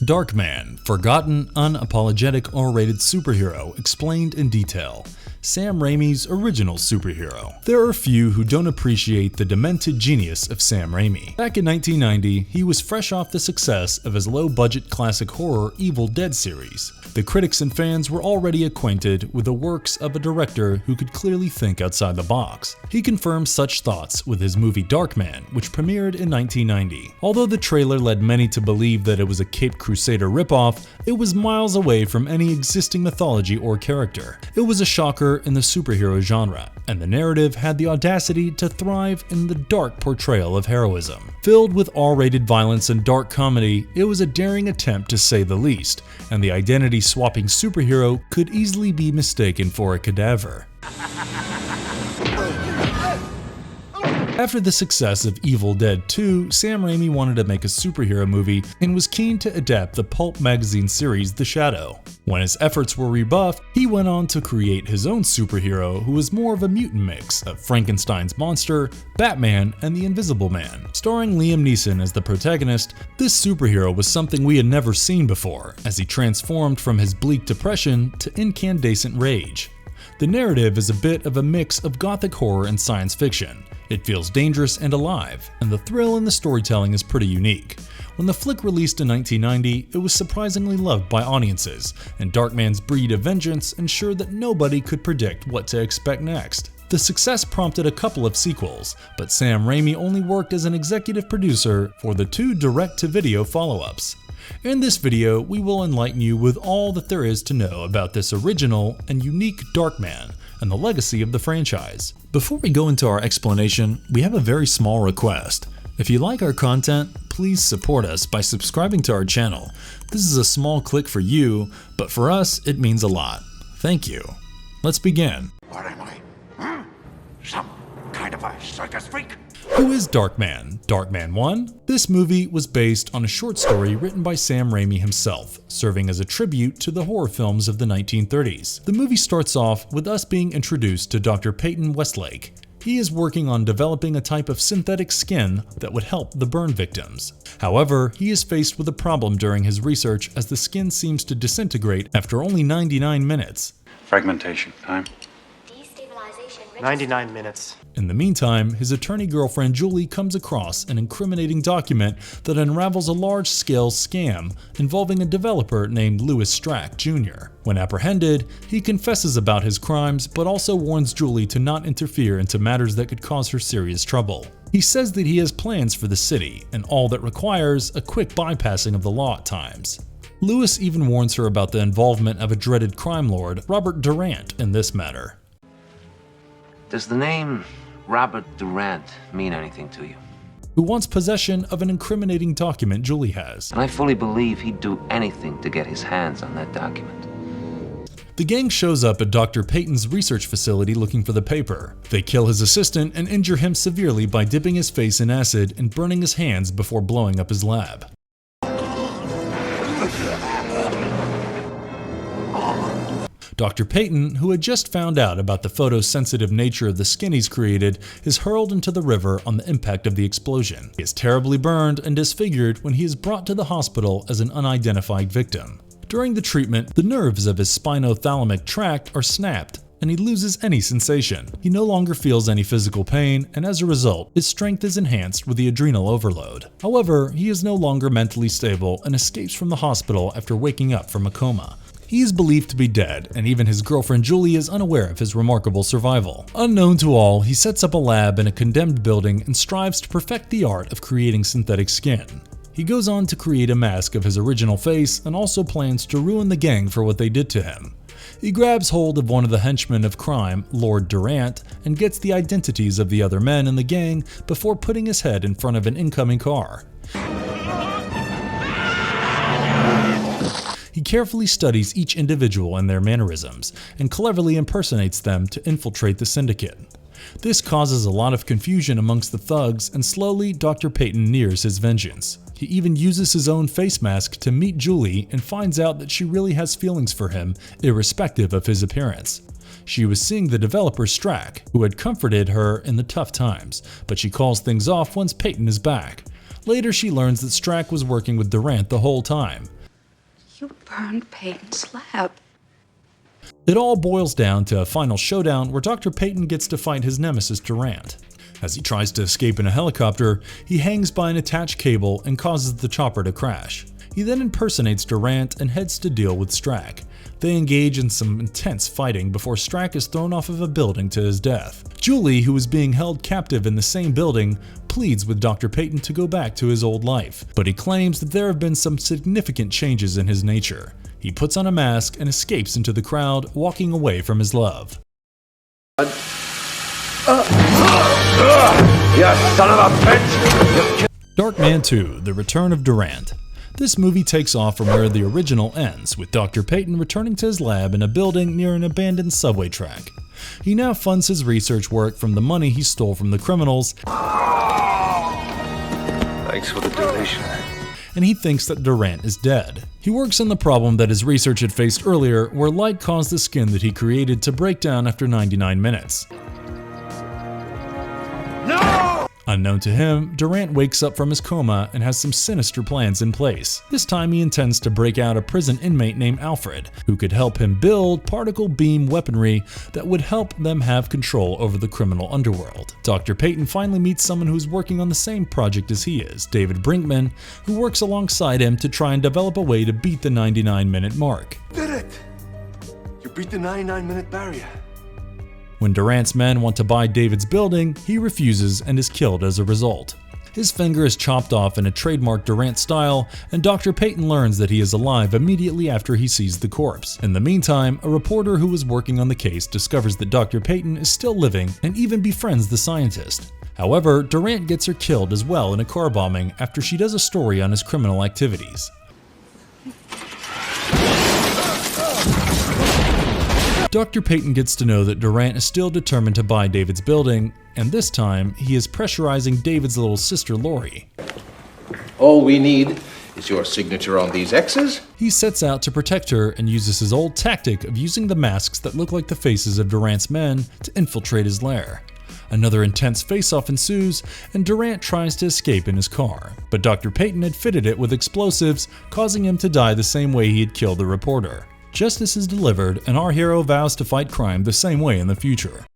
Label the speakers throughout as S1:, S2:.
S1: Darkman, forgotten, unapologetic R-rated superhero explained in detail. Sam Raimi's original superhero. There are few who don't appreciate the demented genius of Sam Raimi. Back in 1990, he was fresh off the success of his low-budget classic horror Evil Dead series. The critics and fans were already acquainted with the works of a director who could clearly think outside the box. He confirmed such thoughts with his movie Darkman, which premiered in 1990. Although the trailer led many to believe that it was a Caped Crusader ripoff, it was miles away from any existing mythology or character. It was a shocker in the superhero genre, and the narrative had the audacity to thrive in the dark portrayal of heroism. Filled with R-rated violence and dark comedy, it was a daring attempt to say the least, and the identity-swapping superhero could easily be mistaken for a cadaver. After the success of Evil Dead 2, Sam Raimi wanted to make a superhero movie and was keen to adapt the pulp magazine series The Shadow. When his efforts were rebuffed, he went on to create his own superhero who was more of a mutant mix of Frankenstein's monster, Batman, and the Invisible Man. Starring Liam Neeson as the protagonist, this superhero was something we had never seen before, as he transformed from his bleak depression to incandescent rage. The narrative is a bit of a mix of Gothic horror and science fiction. It feels dangerous and alive, and the thrill in the storytelling is pretty unique. When the flick released in 1990, it was surprisingly loved by audiences, and Darkman's breed of vengeance ensured that nobody could predict what to expect next. The success prompted a couple of sequels, but Sam Raimi only worked as an executive producer for the 2 direct-to-video follow-ups. In this video, we will enlighten you with all that there is to know about this original and unique Darkman and the legacy of the franchise. Before we go into our explanation, we have a very small request. If you like our content, please support us by subscribing to our channel. This is a small click for you, but for us, it means a lot. Thank you. Let's begin.
S2: What am I? Some kind of a circus freak?
S1: Who is Darkman? Darkman 1? This movie was based on a short story written by Sam Raimi himself, serving as a tribute to the horror films of the 1930s. The movie starts off with us being introduced to Dr. Peyton Westlake. He is working on developing a type of synthetic skin that would help the burn victims. However, he is faced with a problem during his research as the skin seems to disintegrate after only 99 minutes.
S3: Fragmentation time.
S4: 99 minutes.
S1: In the meantime, his attorney girlfriend Julie comes across an incriminating document that unravels a large-scale scam involving a developer named Louis Strack Jr. When apprehended, he confesses about his crimes but also warns Julie to not interfere into matters that could cause her serious trouble. He says that he has plans for the city, and all that requires a quick bypassing of the law at times. Louis even warns her about the involvement of a dreaded crime lord, Robert Durant, in this matter.
S5: Does the name Robert Durant mean anything to you?
S1: Who wants possession of an incriminating document Julie has.
S5: And I fully believe he'd do anything to get his hands on that document.
S1: The gang shows up at Dr. Peyton's research facility looking for the paper. They kill his assistant and injure him severely by dipping his face in acid and burning his hands before blowing up his lab. Dr. Peyton, who had just found out about the photosensitive nature of the skin he's created, is hurled into the river on the impact of the explosion. He is terribly burned and disfigured when he is brought to the hospital as an unidentified victim. During the treatment, the nerves of his spinothalamic tract are snapped, and he loses any sensation. He no longer feels any physical pain, and as a result, his strength is enhanced with the adrenal overload. However, he is no longer mentally stable and escapes from the hospital after waking up from a coma. He is believed to be dead, and even his girlfriend Julie is unaware of his remarkable survival. Unknown to all, he sets up a lab in a condemned building and strives to perfect the art of creating synthetic skin. He goes on to create a mask of his original face and also plans to ruin the gang for what they did to him. He grabs hold of one of the henchmen of crime, Lord Durant, and gets the identities of the other men in the gang before putting his head in front of an incoming car. He carefully studies each individual and their mannerisms, and cleverly impersonates them to infiltrate the syndicate. This causes a lot of confusion amongst the thugs, and slowly Dr. Peyton nears his vengeance. He even uses his own face mask to meet Julie and finds out that she really has feelings for him, irrespective of his appearance. She was seeing the developer Strack, who had comforted her in the tough times, but she calls things off once Peyton is back. Later she learns that Strack was working with Durant the whole time.
S3: You burned Peyton's lab.
S1: It all boils down to a final showdown where Dr. Peyton gets to fight his nemesis Durant. As he tries to escape in a helicopter, he hangs by an attached cable and causes the chopper to crash. He then impersonates Durant and heads to deal with Strack. They engage in some intense fighting before Strack is thrown off of a building to his death. Julie, who is being held captive in the same building, pleads with Dr. Peyton to go back to his old life, but he claims that there have been some significant changes in his nature. He puts on a mask and escapes into the crowd, walking away from his love.
S2: You son of a bitch!
S1: Darkman II: The Return of Durant. This movie takes off from where the original ends, with Dr. Peyton returning to his lab in a building near an abandoned subway track. He now funds his research work from the money he stole from the criminals.
S2: Thanks for the donation.
S1: And he thinks that Durant is dead. He works on the problem that his research had faced earlier, where light caused the skin that he created to break down after 99 minutes.
S2: No!
S1: Unknown to him, Durant wakes up from his coma and has some sinister plans in place. This time he intends to break out a prison inmate named Alfred, who could help him build particle beam weaponry that would help them have control over the criminal underworld. Dr. Peyton finally meets someone who's working on the same project as he is, David Brinkman, who works alongside him to try and develop a way to beat the 99-minute mark.
S2: Did it! You beat the 99-minute barrier.
S1: When Durant's men want to buy David's building, he refuses and is killed as a result. His finger is chopped off in a trademark Durant style, and Dr. Peyton learns that he is alive immediately after he sees the corpse. In the meantime, a reporter who was working on the case discovers that Dr. Peyton is still living and even befriends the scientist. However, Durant gets her killed as well in a car bombing after she does a story on his criminal activities. Dr. Peyton gets to know that Durant is still determined to buy David's building, and this time he is pressurizing David's little sister Lori.
S4: All we need is your signature on these X's.
S1: He sets out to protect her and uses his old tactic of using the masks that look like the faces of Durant's men to infiltrate his lair. Another intense face-off ensues, and Durant tries to escape in his car, but Dr. Peyton had fitted it with explosives, causing him to die the same way he had killed the reporter. Justice is delivered, and our hero vows to fight crime the same way in the future.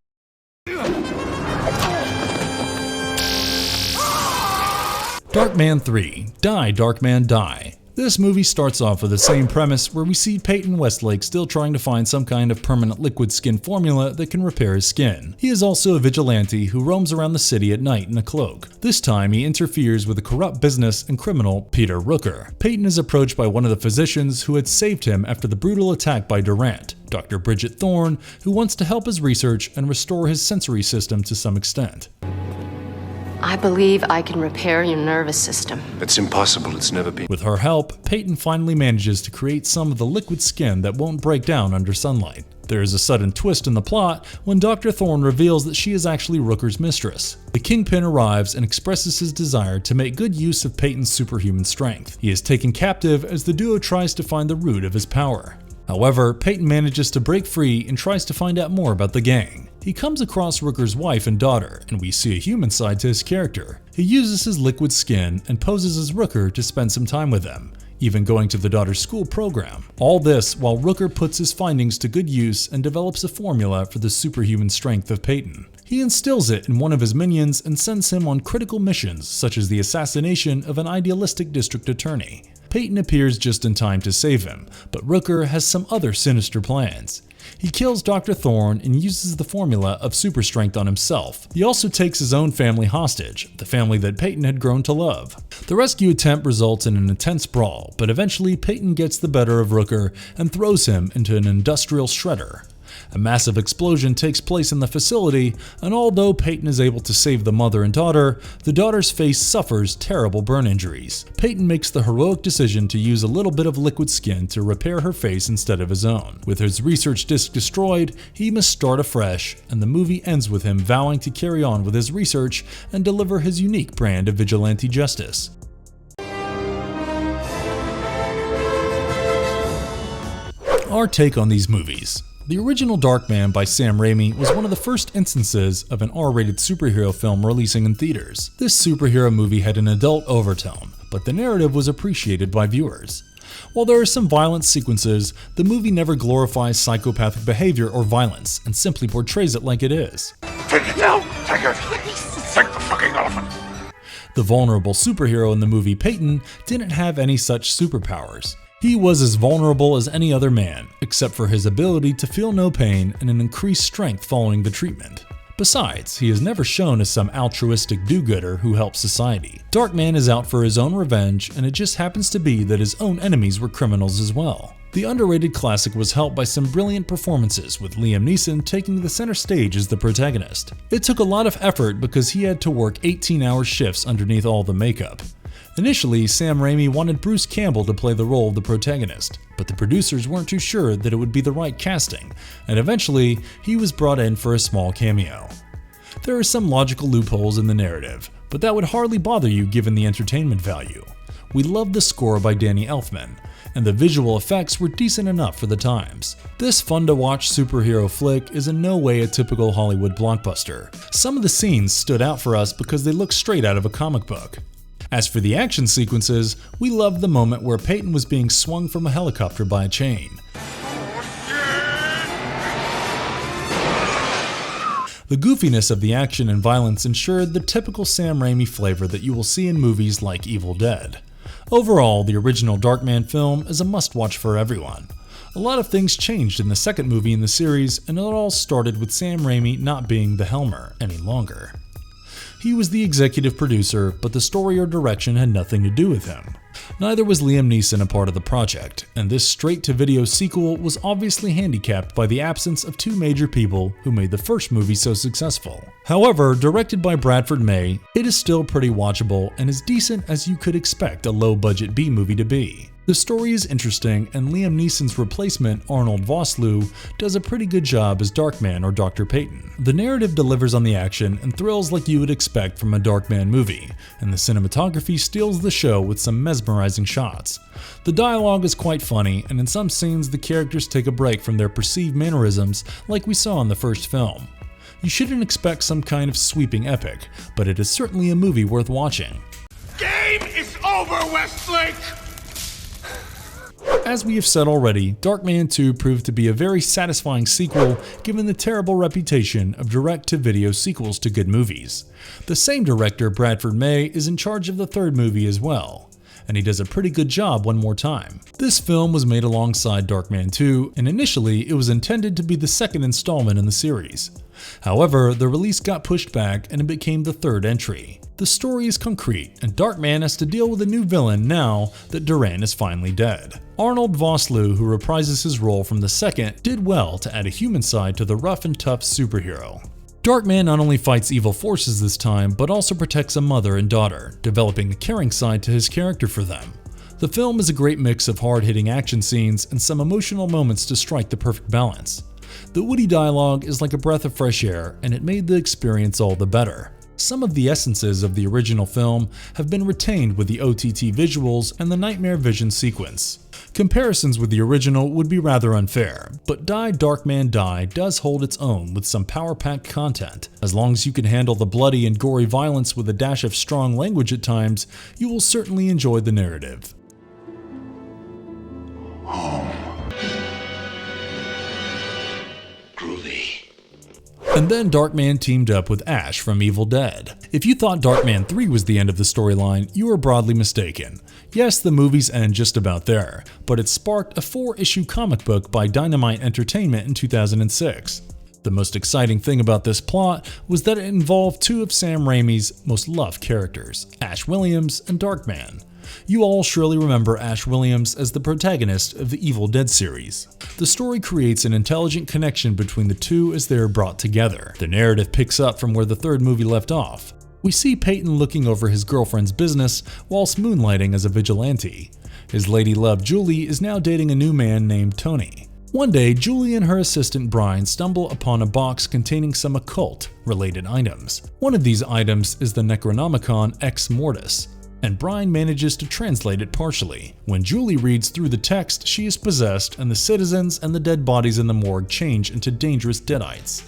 S1: Darkman III: Darkman Die. This movie starts off with the same premise, where we see Peyton Westlake still trying to find some kind of permanent liquid skin formula that can repair his skin. He is also a vigilante who roams around the city at night in a cloak. This time he interferes with a corrupt business and criminal, Peter Rooker. Peyton is approached by one of the physicians who had saved him after the brutal attack by Durant, Dr. Bridget Thorne, who wants to help his research and restore his sensory system to some extent.
S6: I believe I can repair your nervous system.
S2: It's impossible. It's never been.
S1: With her help, Peyton finally manages to create some of the liquid skin that won't break down under sunlight. There is a sudden twist in the plot when Dr. Thorne reveals that she is actually Rooker's mistress. The Kingpin arrives and expresses his desire to make good use of Peyton's superhuman strength. He is taken captive as the duo tries to find the root of his power. However, Peyton manages to break free and tries to find out more about the gang. He comes across Rooker's wife and daughter, and we see a human side to his character. He uses his liquid skin and poses as Rooker to spend some time with them, even going to the daughter's school program. All this while Rooker puts his findings to good use and develops a formula for the superhuman strength of Peyton. He instills it in one of his minions and sends him on critical missions, such as the assassination of an idealistic district attorney. Peyton appears just in time to save him, but Rooker has some other sinister plans. He kills Dr. Thorne and uses the formula of super strength on himself. He also takes his own family hostage, the family that Peyton had grown to love. The rescue attempt results in an intense brawl, but eventually Peyton gets the better of Rooker and throws him into an industrial shredder. A massive explosion takes place in the facility, and although Peyton is able to save the mother and daughter, the daughter's face suffers terrible burn injuries. Peyton makes the heroic decision to use a little bit of liquid skin to repair her face instead of his own. With his research disc destroyed, he must start afresh, and the movie ends with him vowing to carry on with his research and deliver his unique brand of vigilante justice. Our take on these movies. The original Darkman by Sam Raimi was one of the first instances of an R-rated superhero film releasing in theaters. This superhero movie had an adult overtone, but the narrative was appreciated by viewers. While there are some violent sequences, the movie never glorifies psychopathic behavior or violence and simply portrays it like it is.
S2: Take it down! Take it! Take the fucking elephant!
S1: The vulnerable superhero in the movie Peyton didn't have any such superpowers. He was as vulnerable as any other man, except for his ability to feel no pain and an increased strength following the treatment. Besides, he is never shown as some altruistic do-gooder who helps society. Darkman is out for his own revenge, and it just happens to be that his own enemies were criminals as well. The underrated classic was helped by some brilliant performances, with Liam Neeson taking the center stage as the protagonist. It took a lot of effort because he had to work 18-hour shifts underneath all the makeup. Initially, Sam Raimi wanted Bruce Campbell to play the role of the protagonist, but the producers weren't too sure that it would be the right casting, and eventually, he was brought in for a small cameo. There are some logical loopholes in the narrative, but that would hardly bother you given the entertainment value. We loved the score by Danny Elfman, and the visual effects were decent enough for the times. This fun-to-watch superhero flick is in no way a typical Hollywood blockbuster. Some of the scenes stood out for us because they look straight out of a comic book. As for the action sequences, we loved the moment where Peyton was being swung from a helicopter by a chain. The goofiness of the action and violence ensured the typical Sam Raimi flavor that you will see in movies like Evil Dead. Overall, the original Darkman film is a must-watch for everyone. A lot of things changed in the second movie in the series, and it all started with Sam Raimi not being the Helmer any longer. He was the executive producer, but the story or direction had nothing to do with him. Neither was Liam Neeson a part of the project, and this straight-to-video sequel was obviously handicapped by the absence of two major people who made the first movie so successful. However, directed by Bradford May, it is still pretty watchable and as decent as you could expect a low-budget B-movie to be. The story is interesting, and Liam Neeson's replacement, Arnold Vosloo, does a pretty good job as Darkman or Dr. Peyton. The narrative delivers on the action and thrills like you would expect from a Darkman movie, and the cinematography steals the show with some mesmerizing shots. The dialogue is quite funny, and in some scenes the characters take a break from their perceived mannerisms like we saw in the first film. You shouldn't expect some kind of sweeping epic, but it is certainly a movie worth watching.
S2: Game is over, Westlake!
S1: As we have said already, Darkman 2 proved to be a very satisfying sequel given the terrible reputation of direct-to-video sequels to good movies. The same director, Bradford May, is in charge of the third movie as well, and he does a pretty good job one more time. This film was made alongside Darkman 2, and initially it was intended to be the second installment in the series. However, the release got pushed back and it became the third entry. The story is concrete, and Darkman has to deal with a new villain now that Durant is finally dead. Arnold Vosloo, who reprises his role from the second, did well to add a human side to the rough and tough superhero. Darkman not only fights evil forces this time, but also protects a mother and daughter, developing a caring side to his character for them. The film is a great mix of hard-hitting action scenes and some emotional moments to strike the perfect balance. The witty dialogue is like a breath of fresh air, and it made the experience all the better. Some of the essences of the original film have been retained with the OTT visuals and the nightmare vision sequence. Comparisons with the original would be rather unfair, but Darkman Die does hold its own with some power-packed content. As long as you can handle the bloody and gory violence with a dash of strong language at times, you will certainly enjoy the narrative. And then Darkman teamed up with Ash from Evil Dead. If you thought Darkman 3 was the end of the storyline, you were broadly mistaken. Yes, the movies end just about there, but it sparked a 4-issue comic book by Dynamite Entertainment in 2006. The most exciting thing about this plot was that it involved two of Sam Raimi's most loved characters, Ash Williams and Darkman. You all surely remember Ash Williams as the protagonist of the Evil Dead series. The story creates an intelligent connection between the two as they are brought together. The narrative picks up from where the third movie left off. We see Peyton looking over his girlfriend's business whilst moonlighting as a vigilante. His lady love Julie is now dating a new man named Tony. One day, Julie and her assistant Brian stumble upon a box containing some occult-related items. One of these items is the Necronomicon Ex Mortis, and Brian manages to translate it partially. When Julie reads through the text, she is possessed, and the citizens and the dead bodies in the morgue change into dangerous deadites.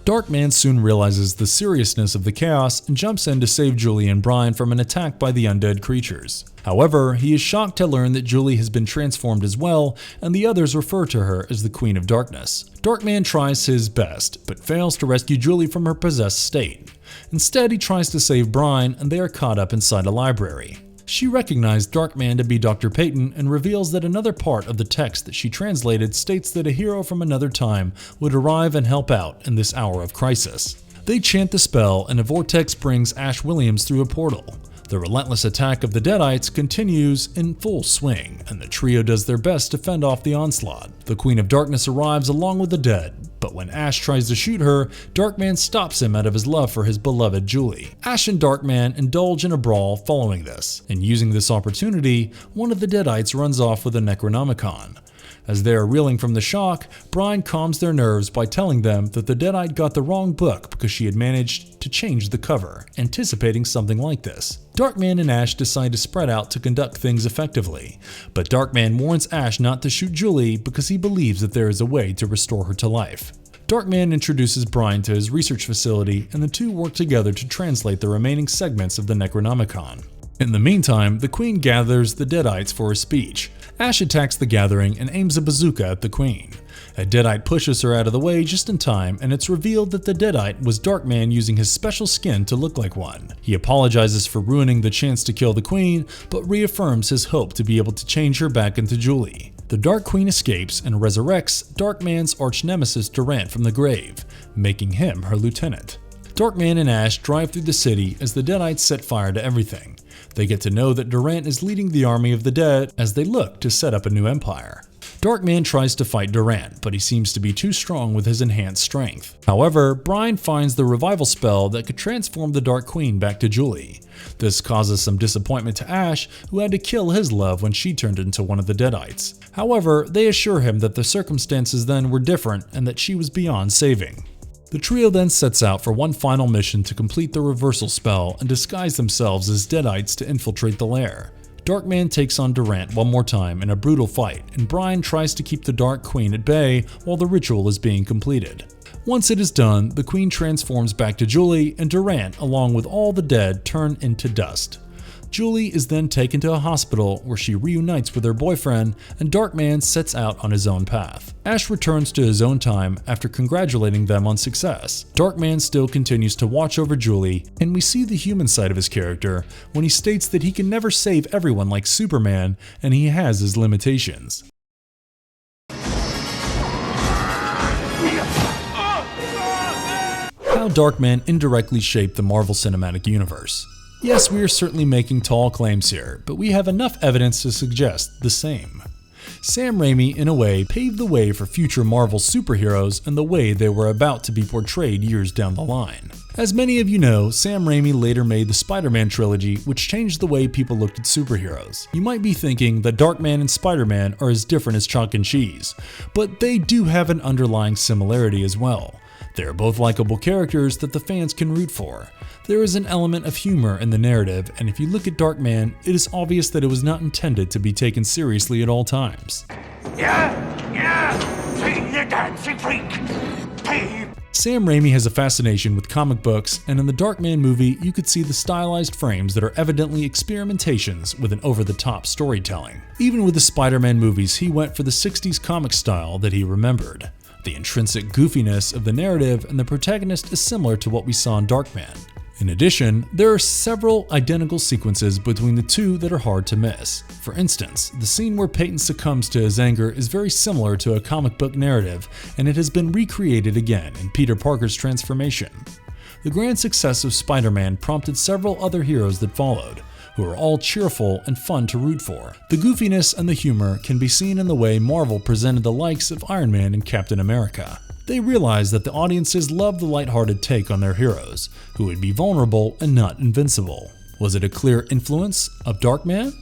S1: Darkman soon realizes the seriousness of the chaos and jumps in to save Julie and Brian from an attack by the undead creatures. However, he is shocked to learn that Julie has been transformed as well, and the others refer to her as the Queen of Darkness. Darkman tries his best, but fails to rescue Julie from her possessed state. Instead, he tries to save Brian, and they are caught up inside a library. She recognized Darkman to be Dr. Peyton and reveals that another part of the text that she translated states that a hero from another time would arrive and help out in this hour of crisis. They chant the spell and a vortex brings Ash Williams through a portal. The relentless attack of the Deadites continues in full swing, and the trio does their best to fend off the onslaught. The Queen of Darkness arrives along with the dead, but when Ash tries to shoot her, Darkman stops him out of his love for his beloved Julie. Ash and Darkman indulge in a brawl following this, and using this opportunity, one of the Deadites runs off with a Necronomicon. As they are reeling from the shock, Brian calms their nerves by telling them that the Deadite got the wrong book because she had managed to change the cover, anticipating something like this. Darkman and Ash decide to spread out to conduct things effectively, but Darkman warns Ash not to shoot Julie because he believes that there is a way to restore her to life. Darkman introduces Brian to his research facility, and the two work together to translate the remaining segments of the Necronomicon. In the meantime, the Queen gathers the Deadites for a speech. Ash attacks the gathering and aims a bazooka at the Queen. A Deadite pushes her out of the way just in time, and it's revealed that the Deadite was Darkman using his special skin to look like one. He apologizes for ruining the chance to kill the Queen, but reaffirms his hope to be able to change her back into Julie. The Dark Queen escapes and resurrects Darkman's arch-nemesis Durant from the grave, making him her lieutenant. Darkman and Ash drive through the city as the Deadites set fire to everything. They get to know that Durant is leading the army of the dead as they look to set up a new empire. Darkman tries to fight Durant, but he seems to be too strong with his enhanced strength. However, Brian finds the revival spell that could transform the Dark Queen back to Julie. This causes some disappointment to Ash, who had to kill his love when she turned into one of the Deadites. However, they assure him that the circumstances then were different and that she was beyond saving. The trio then sets out for one final mission to complete the reversal spell and disguise themselves as Deadites to infiltrate the lair. Darkman takes on Durant one more time in a brutal fight, and Brian tries to keep the Dark Queen at bay while the ritual is being completed. Once it is done, the Queen transforms back to Julie, and Durant, along with all the dead, turn into dust. Julie is then taken to a hospital where she reunites with her boyfriend, and Darkman sets out on his own path. Ash returns to his own time after congratulating them on success. Darkman still continues to watch over Julie, and we see the human side of his character when he states that he can never save everyone like Superman, and he has his limitations. How Darkman indirectly shaped the Marvel Cinematic Universe. Yes, we are certainly making tall claims here, but we have enough evidence to suggest the same. Sam Raimi, in a way, paved the way for future Marvel superheroes and the way they were about to be portrayed years down the line. As many of you know, Sam Raimi later made the Spider-Man trilogy, which changed the way people looked at superheroes. You might be thinking that Darkman and Spider-Man are as different as chalk and cheese, but they do have an underlying similarity as well. They are both likable characters that the fans can root for. There is an element of humor in the narrative, and if you look at Darkman, it is obvious that it was not intended to be taken seriously at all times.
S2: See you dancing freak. Hey.
S1: Sam Raimi has a fascination with comic books, and in the Darkman movie, you could see the stylized frames that are evidently experimentations with an over-the-top storytelling. Even with the Spider-Man movies, he went for the 60s comic style that he remembered. The intrinsic goofiness of the narrative and the protagonist is similar to what we saw in Darkman. In addition, there are several identical sequences between the two that are hard to miss. For instance, the scene where Peyton succumbs to his anger is very similar to a comic book narrative, and it has been recreated again in Peter Parker's transformation. The grand success of Spider-Man prompted several other heroes that followed, who are all cheerful and fun to root for. The goofiness and the humor can be seen in the way Marvel presented the likes of Iron Man and Captain America. They realized that the audiences loved the lighthearted take on their heroes, who would be vulnerable and not invincible. Was it a clear influence of Darkman?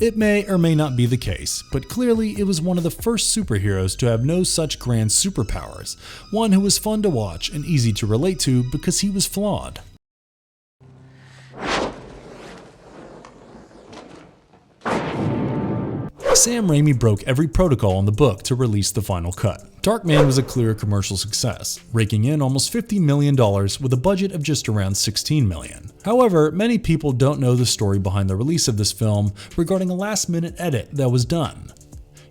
S1: It may or may not be the case, but clearly it was one of the first superheroes to have no such grand superpowers, one who was fun to watch and easy to relate to because he was flawed. Sam Raimi broke every protocol in the book to release the final cut. Darkman was a clear commercial success, raking in almost $50 million with a budget of just around $16 million. However, many people don't know the story behind the release of this film regarding a last-minute edit that was done.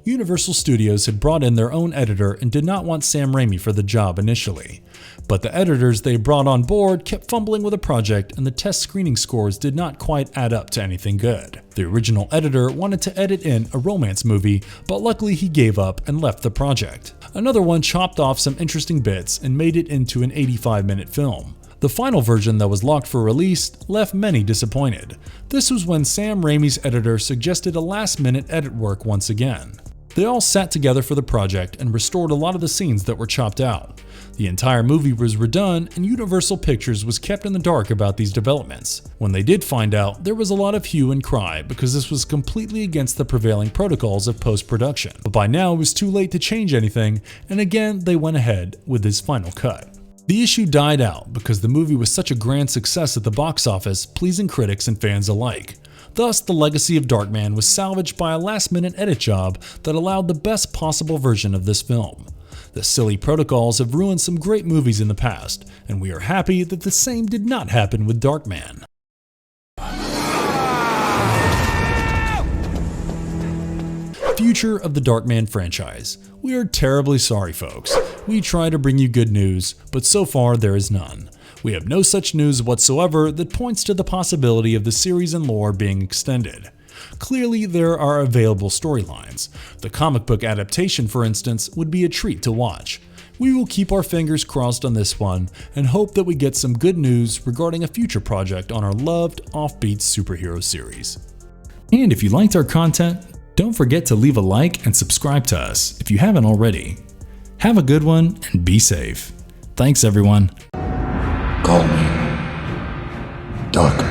S1: Universal Studios had brought in their own editor and did not want Sam Raimi for the job initially. But the editors they brought on board kept fumbling with the project, and the test screening scores did not quite add up to anything good. The original editor wanted to edit in a romance movie, but luckily he gave up and left the project. Another one chopped off some interesting bits and made it into an 85-minute film. The final version that was locked for release left many disappointed. This was when Sam Raimi's editor suggested a last-minute edit work once again. They all sat together for the project and restored a lot of the scenes that were chopped out. The entire movie was redone, and Universal Pictures was kept in the dark about these developments. When they did find out, there was a lot of hue and cry because this was completely against the prevailing protocols of post-production. But by now it was too late to change anything, and again they went ahead with his final cut. The issue died out because the movie was such a grand success at the box office, pleasing critics and fans alike. Thus, the legacy of Darkman was salvaged by a last-minute edit job that allowed the best possible version of this film. The silly protocols have ruined some great movies in the past, and we are happy that the same did not happen with Darkman. Future of the Darkman franchise. We are terribly sorry, folks. We try to bring you good news, but so far there is none. We have no such news whatsoever that points to the possibility of the series and lore being extended. Clearly, there are available storylines. The comic book adaptation, for instance, would be a treat to watch. We will keep our fingers crossed on this one and hope that we get some good news regarding a future project on our loved offbeat superhero series. And if you liked our content, don't forget to leave a like and subscribe to us if you haven't already. Have a good one and be safe. Thanks, everyone.
S2: Call me Darkman.